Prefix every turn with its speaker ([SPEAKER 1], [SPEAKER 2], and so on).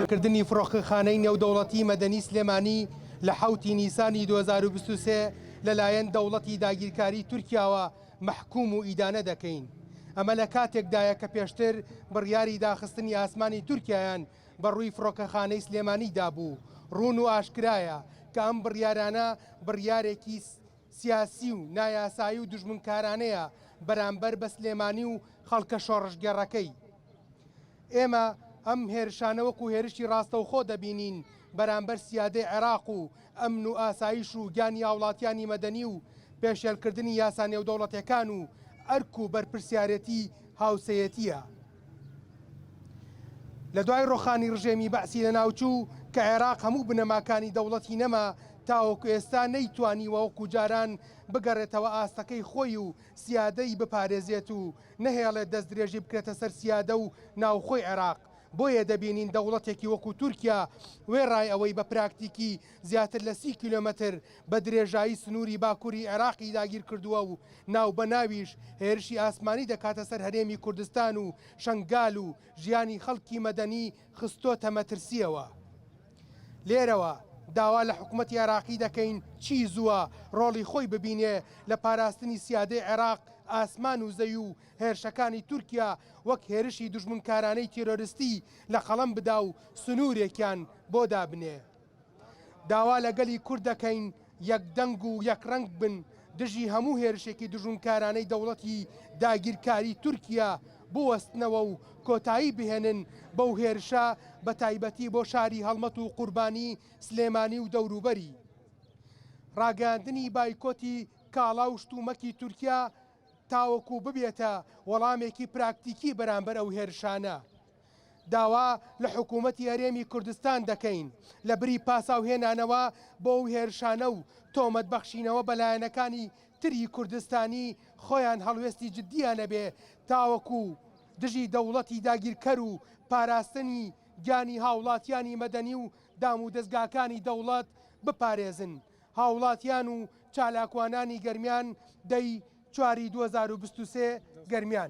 [SPEAKER 1] کردنی فڕۆکەخانەی نێودەوڵەتی مەدەنی سلێمانی لە 7 نیسانی 2023 لەلایەن دەوڵەتی داگیرکاری تورکیاوە محکوم و ئیدانە دەکەین. ئەمە لە کاتێکدایە کە پێشتر بڕیاری داخستنی ئاسمانی تورکیایان بەڕووی فڕۆکەخانەی سلێمانیدا بوو. ڕوون و ئاشکرایە کە ئەم بڕیارانە بڕیارێکی سیاسی و نایاسایی و دژمنکارانەیە بەرامبەر بە سلێمانی و خەڵکە شۆڕژگەڕەکەی. ئێمە ئەم هێرشانە وەکو هێرشی ڕاستەوخۆ دەبینین بەرامبەر سیادەی عێراق و ئەمن و ئاسایش و گیانی هاوڵاتیانی مەدەنی و پێشێلکردنی یاسا نێودەوڵەتیەکان و ئەرک و بەرپرسیارەتی هاوسەیەتیە. لە دوای ڕۆخانی ڕژێمی بەعسی لە ناوچوو کە عێراق هەموو بنەماکانی دەوڵەتی نەما تاوەکو ئێستا نەیتوانی وەکو جاران بگەڕێتەوە ئاستەکەی خۆی و سیادەی بپارێزێت و نەهێڵێت دەست درێژی بکرێتە سەر سیادە و ناوخۆی عێراق. بۆیە دەبینین دەوڵەتێکی وەکو تورکیا وێڕای ئەوەی بە پراکتیکی زیاتر لە 30 کیلۆمەتر بە درێژایی سنووری باکووری عێراقی داگیر کردووە و ناو بەناویش هێرشی ئاسمانی دەکاتە سەر هەرێمی کوردستان و شەنگال و ژیانی خەڵکی مەدەنی خستۆتە مەترسیەوە. لێرەوە داوا لە حکوومەتی عێراقی دەکەین چی زووە ڕۆڵی خۆی ببینێ لە پاراستنی سیادەی عێراق، ئاسمان و زەوی و هێرشەکانی تورکیا وەک هێرشی دژمنکارانەی تیرۆریستی لە قەڵەم بدا و سنوورێکیان بۆ دابنێ. داوا لەگەلی کورد دەکەین یەکدەنگ و یەکڕەنگ بن دژی هەموو هێرشێکی دژمنکارانەی دەوڵەتی داگیرکاری تورکیا بوەستنەوە و کۆتایی بهێنن بەو هێرشە بە تایبەتی بۆ شاری هەڵمەت و قوربانی سلێمانی و دەوروبەری. ڕاگەاندنی بایکۆتی کاڵا و شتومەکی تورکیا تاوەکو ببێتە وەڵامێکی پراکتیکی بەرامبەر ئەو هێرشانە. داوا لە حکوومەتی هەرێمی کوردستان دەکەین لە بری پاساوهێنانەوە بۆ ئەو هێرشانە و تۆمەتبەخشینەوە بەلایەنەکانی تری کوردستانی خۆیان هەڵوێستی جددیانە بێ تاوەکو دژی دەوڵەتی داگیرکەر و پاراستنی گیانی هاوڵاتیانی مەدەنی و دام و دەستگاکانی دەوڵەت بپارێزن. هاوڵاتیان و چالاکوانانی گەرمیان دەی 4 2023 گەرمیان.